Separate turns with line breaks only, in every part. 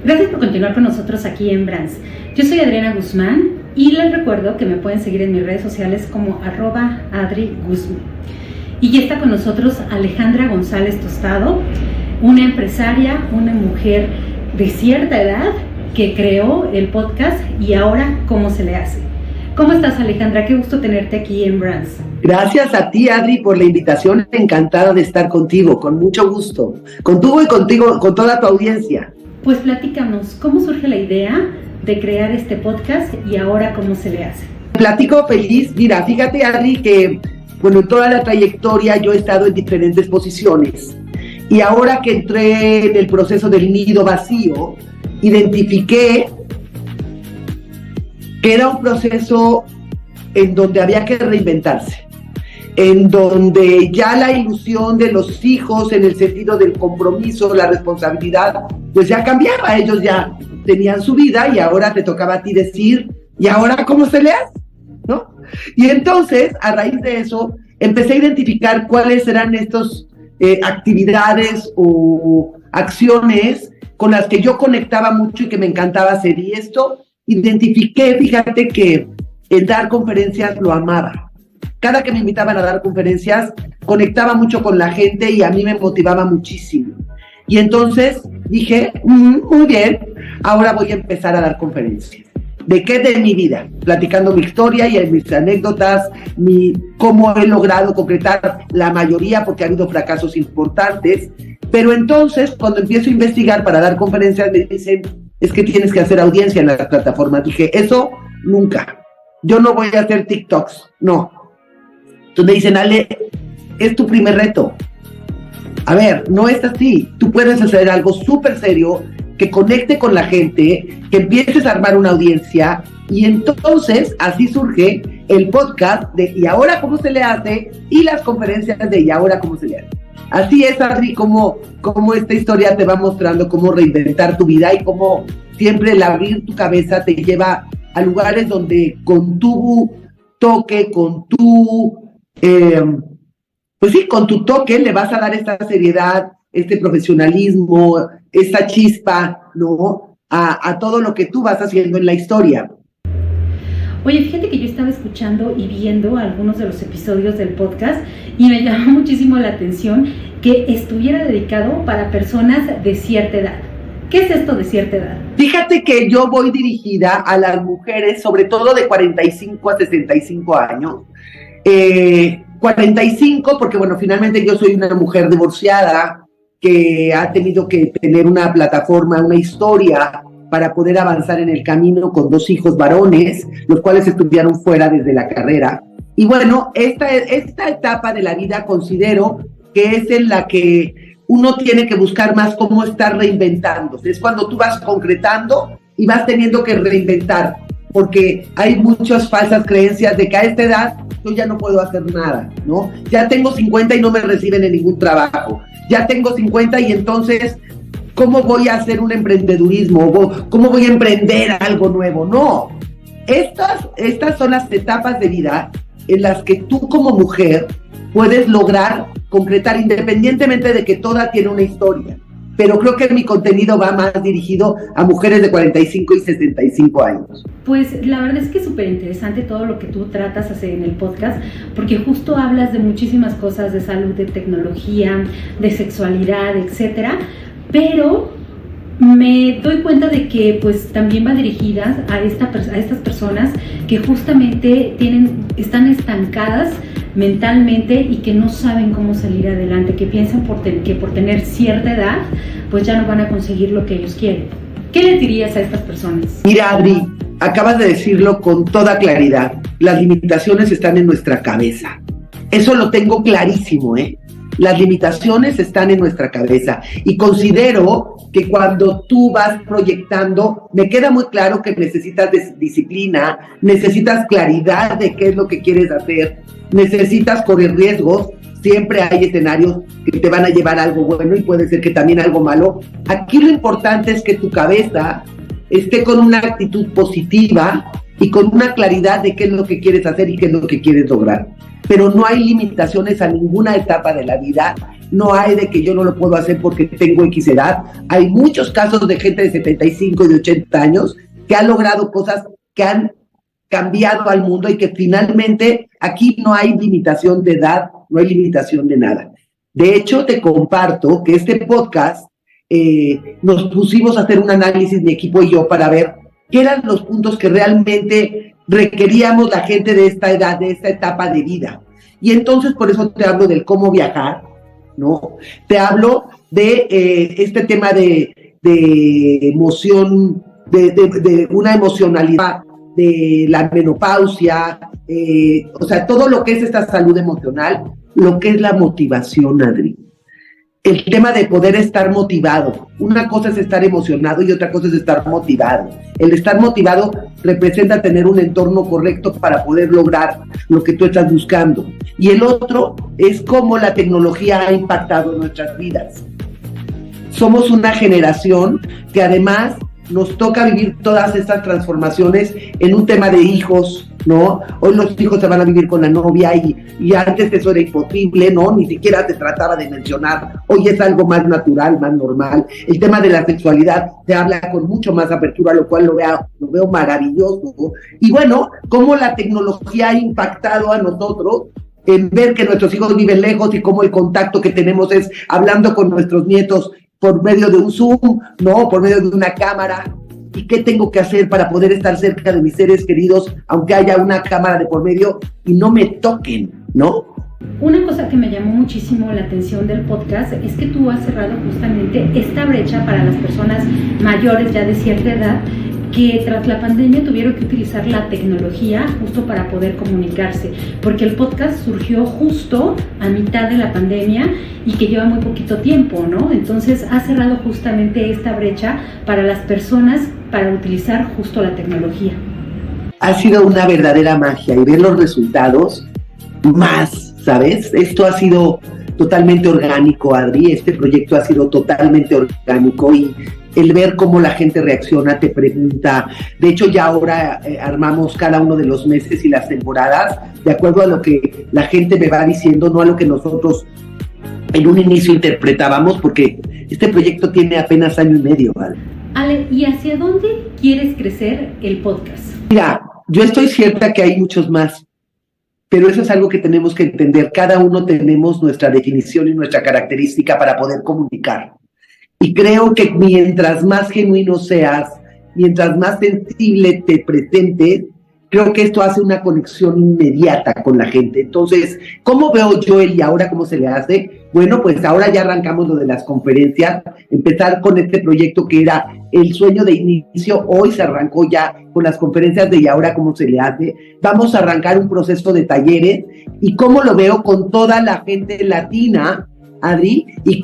Gracias por continuar con nosotros aquí en Brands. Yo soy Adriana Guzmán y les recuerdo que me pueden seguir en mis redes sociales como @AdriGuzmi. Y ya está con nosotros Alejandra González Tostado, una empresaria, una mujer de cierta edad que creó el podcast Y Ahora ¿Cómo se le hace? ¿Cómo estás, Alejandra? Qué gusto tenerte aquí en Brands.
Gracias a ti, Adri, por la invitación. Encantada de estar contigo, con mucho gusto. Contigo y contigo, con toda tu audiencia.
Pues platícanos, ¿cómo surge la idea de crear este podcast Y Ahora ¿Cómo se le hace?
Platico feliz. Mira, fíjate, Adri, que en toda la trayectoria yo he estado en diferentes posiciones. Y ahora que entré en el proceso del nido vacío, identifiqué que era un proceso en donde había que reinventarse, en donde ya la ilusión de los hijos en el sentido del compromiso, la responsabilidad, pues ya cambiaba. Ellos ya tenían su vida y ahora te tocaba a ti decir, ¿y ahora cómo se le hace? ¿No? Y entonces, a raíz de eso, empecé a identificar cuáles eran estas actividades o acciones con las que yo conectaba mucho y que me encantaba hacer. Y esto identifiqué, fíjate que el dar conferencias lo amaba. Cada que me invitaban a dar conferencias, conectaba mucho con la gente y a mí me motivaba muchísimo. Y entonces dije, muy bien, ahora voy a empezar a dar conferencias. ¿De qué? De mi vida, platicando mi historia y mis anécdotas, cómo he logrado concretar la mayoría, porque ha habido fracasos importantes. Pero entonces, cuando empiezo a investigar para dar conferencias, me dicen, es que tienes que hacer audiencia en las plataformas. Dije, eso nunca. Yo no voy a hacer TikToks, no. Entonces me dicen, Ale, es tu primer reto. A ver, no es así. Tú puedes hacer algo súper serio, que conecte con la gente, que empieces a armar una audiencia, y entonces así surge el podcast de ¿Y ahora cómo se le hace? Y las conferencias de ¿Y ahora cómo se le hace? Así es, Adri, como esta historia te va mostrando cómo reinventar tu vida y cómo siempre el abrir tu cabeza te lleva a lugares donde con tu toque, con tu toque le vas a dar esta seriedad, este profesionalismo, esta chispa, ¿no? A todo lo que tú vas haciendo en la historia.
Oye, fíjate que yo estaba escuchando y viendo algunos de los episodios del podcast y me llamó muchísimo la atención que estuviera dedicado para personas de cierta edad. ¿Qué es esto de cierta edad?
Fíjate que yo voy dirigida a las mujeres, sobre todo de 45 a 65 años. 45 porque, finalmente yo soy una mujer divorciada que ha tenido que tener una plataforma, una historia para poder avanzar en el camino con 2 hijos varones, los cuales estudiaron fuera desde la carrera. Y esta etapa de la vida considero que es en la que uno tiene que buscar más cómo estar reinventándose. Es cuando tú vas concretando y vas teniendo que reinventar, porque hay muchas falsas creencias de que a esta edad yo ya no puedo hacer nada, ¿no? Ya tengo 50 y no me reciben en ningún trabajo. Ya tengo 50 y entonces, ¿cómo voy a hacer un emprendedurismo? ¿Cómo voy a emprender algo nuevo? No. Estas son las etapas de vida en las que tú como mujer puedes lograr concretar, independientemente de que toda tiene una historia. Pero creo que mi contenido va más dirigido a mujeres de 45 y 65 años.
Pues la verdad es que es súper interesante todo lo que tú tratas hacer en el podcast, porque justo hablas de muchísimas cosas, de salud, de tecnología, de sexualidad, etcétera, pero me doy cuenta de que pues también va dirigida a estas personas que justamente están estancadas mentalmente y que no saben cómo salir adelante, que piensan que por tener cierta edad pues ya no van a conseguir lo que ellos quieren. ¿Qué les dirías a estas personas?
Mira, Adri, acabas de decirlo con toda claridad. Las limitaciones están en nuestra cabeza. Eso lo tengo clarísimo, ¿eh? Las limitaciones están en nuestra cabeza y considero que cuando tú vas proyectando, me queda muy claro que necesitas disciplina, necesitas claridad de qué es lo que quieres hacer, necesitas correr riesgos. Siempre hay escenarios que te van a llevar a algo bueno y puede ser que también algo malo. Aquí lo importante es que tu cabeza esté con una actitud positiva y con una claridad de qué es lo que quieres hacer y qué es lo que quieres lograr. Pero no hay limitaciones a ninguna etapa de la vida no hay de que yo no lo puedo hacer porque tengo X edad. Hay muchos casos de gente de 75 y de 80 años que ha logrado cosas que han cambiado al mundo y que finalmente aquí no hay limitación de edad, no hay limitación de nada. De hecho, te comparto que este podcast nos pusimos a hacer un análisis, mi equipo y yo, para ver qué eran los puntos que realmente requeríamos la gente de esta edad, de esta etapa de vida. Y entonces por eso te hablo del cómo viajar, ¿no? Te hablo de este tema de emoción, de una emocionalidad, de la menopausia, o sea, todo lo que es esta salud emocional, lo que es la motivación, Adri. El tema de poder estar motivado. Una cosa es estar emocionado y otra cosa es estar motivado. El estar motivado representa tener un entorno correcto para poder lograr lo que tú estás buscando. Y el otro es cómo la tecnología ha impactado en nuestras vidas. Somos una generación que además nos toca vivir todas estas transformaciones en un tema de hijos, ¿no? Hoy los hijos se van a vivir con la novia y antes eso era imposible, ¿no? Ni siquiera se trataba de mencionar. Hoy es algo más natural, más normal. El tema de la sexualidad se habla con mucho más apertura, lo cual lo veo maravilloso. Y bueno, cómo la tecnología ha impactado a nosotros en ver que nuestros hijos viven lejos y cómo el contacto que tenemos es hablando con nuestros nietos por medio de un Zoom, ¿no? Por medio de una cámara. ¿Y qué tengo que hacer para poder estar cerca de mis seres queridos, aunque haya una cámara de por medio y no me toquen, ¿no?
Una cosa que me llamó muchísimo la atención del podcast es que tú has cerrado justamente esta brecha para las personas mayores ya de cierta edad que tras la pandemia tuvieron que utilizar la tecnología justo para poder comunicarse, porque el podcast surgió justo a mitad de la pandemia y que lleva muy poquito tiempo, ¿no? Entonces ha cerrado justamente esta brecha para las personas para utilizar justo la tecnología.
Ha sido una verdadera magia y ver los resultados más, ¿sabes? Esto ha sido totalmente orgánico, Adri, este proyecto ha sido totalmente orgánico y el ver cómo la gente reacciona, te pregunta. De hecho, ya ahora armamos cada uno de los meses y las temporadas de acuerdo a lo que la gente me va diciendo, no a lo que nosotros en un inicio interpretábamos, porque este proyecto tiene apenas año y medio, ¿vale?
Ale, ¿y hacia dónde quieres crecer el podcast?
Mira, yo estoy cierta que hay muchos más, pero eso es algo que tenemos que entender. Cada uno tenemos nuestra definición y nuestra característica para poder comunicar. Y creo que mientras más genuino seas, mientras más sensible te presentes, creo que esto hace una conexión inmediata con la gente. Entonces, ¿cómo veo yo el y ahora cómo se le hace? Bueno, pues ahora ya arrancamos lo de las conferencias, empezar con este proyecto que era el sueño de inicio, hoy se arrancó ya con las conferencias de y ahora cómo se le hace. Vamos a arrancar un proceso de talleres y cómo lo veo con toda la gente latina, Adri, y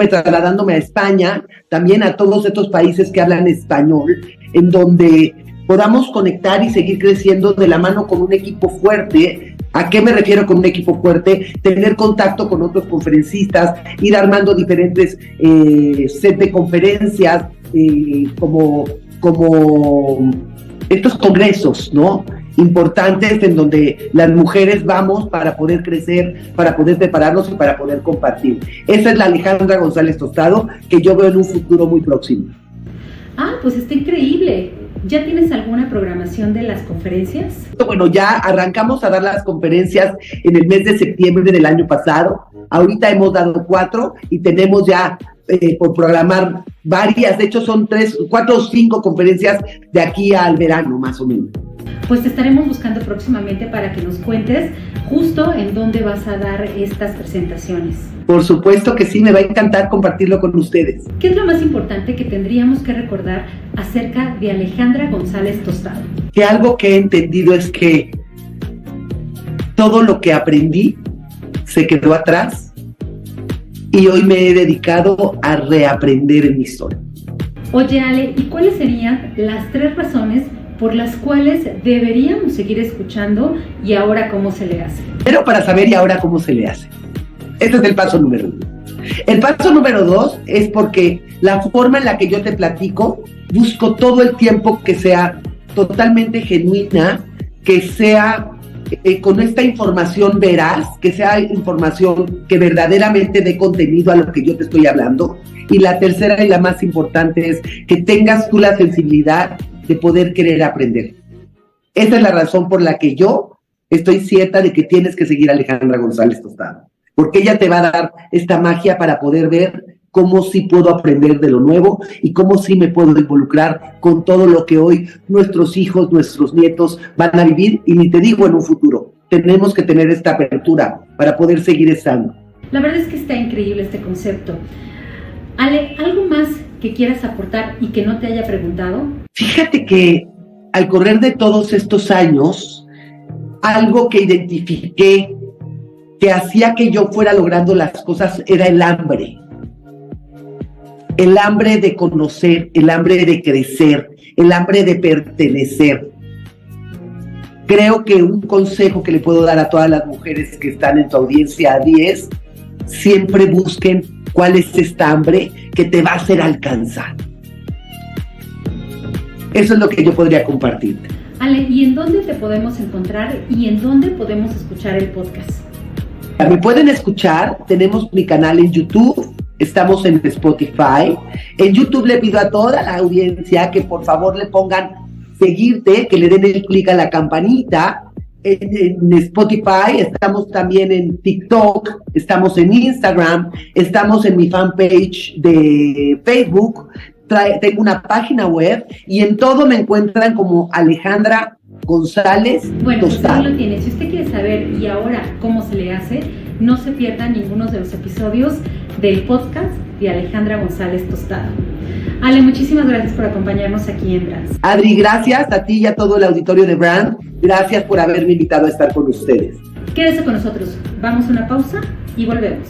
trasladándome a España, también a todos estos países que hablan español, en donde podamos conectar y seguir creciendo de la mano con un equipo fuerte. ¿A qué me refiero con un equipo fuerte? Tener contacto con otros conferencistas, ir armando diferentes set de conferencias, como estos congresos, ¿no? Importantes en donde las mujeres vamos para poder crecer, para poder prepararnos y para poder compartir. Esa es la Alejandra González Tostado que yo veo en un futuro muy próximo.
Ah, pues está increíble. ¿Ya tienes alguna programación de las conferencias?
Bueno, ya arrancamos a dar las conferencias en el mes de septiembre del año pasado. Ahorita hemos dado 4 y tenemos ya por programar varias. De hecho, son 3, 4 o 5 conferencias de aquí al verano, más o menos.
Pues te estaremos buscando próximamente para que nos cuentes justo en dónde vas a dar estas presentaciones.
Por supuesto que sí, me va a encantar compartirlo con ustedes.
¿Qué es lo más importante que tendríamos que recordar acerca de Alejandra González Tostado?
Que algo que he entendido es que todo lo que aprendí se quedó atrás y hoy me he dedicado a reaprender mi historia.
Oye, Ale, ¿y cuáles serían las 3 razones por las cuales deberíamos seguir escuchando y ahora cómo se le hace?
Pero para saber y ahora cómo se le hace. Este es el paso número 1. El paso número 2 es porque la forma en la que yo te platico, busco todo el tiempo que sea totalmente genuina, que sea con esta información veraz, que sea información que verdaderamente dé contenido a lo que yo te estoy hablando. Y la tercera y la más importante es que tengas tú la sensibilidad de poder querer aprender. Esa es la razón por la que yo estoy cierta de que tienes que seguir a Alejandra González Tostado, porque ella te va a dar esta magia para poder ver cómo sí puedo aprender de lo nuevo y cómo sí me puedo involucrar con todo lo que hoy nuestros hijos, nuestros nietos van a vivir, y ni te digo en un futuro. Tenemos que tener esta apertura para poder seguir estando.
La verdad es que está increíble este concepto. Ale, ¿algo más que quieras aportar y que no te haya preguntado?
Fíjate que al correr de todos estos años, algo que identifiqué que hacía que yo fuera logrando las cosas era el hambre. El hambre de conocer, el hambre de crecer, el hambre de pertenecer. Creo que un consejo que le puedo dar a todas las mujeres que están en tu audiencia, Adi, es siempre busquen cuál es esta hambre que te va a hacer alcanzar. Eso es lo que yo podría compartirte.
Ale, ¿y en dónde te podemos encontrar y en dónde podemos escuchar el podcast?
Me pueden escuchar, tenemos mi canal en YouTube, estamos en Spotify. En YouTube le pido a toda la audiencia que por favor le pongan seguirte, que le den el clic a la campanita. En Spotify, estamos también en TikTok, estamos en Instagram, estamos en mi fanpage de Facebook, tengo una página web y en todo me encuentran como Alejandra González Tostado.
Bueno, pues ahí lo tiene. Si usted quiere saber y ahora cómo se le hace, no se pierda ninguno de los episodios del podcast de Alejandra González Tostado. Ale, muchísimas gracias por acompañarnos aquí en Brands.
Adri, gracias a ti y a todo el auditorio de Brand. Gracias por haberme invitado a estar con ustedes.
Quédese con nosotros. Vamos a una pausa y volvemos.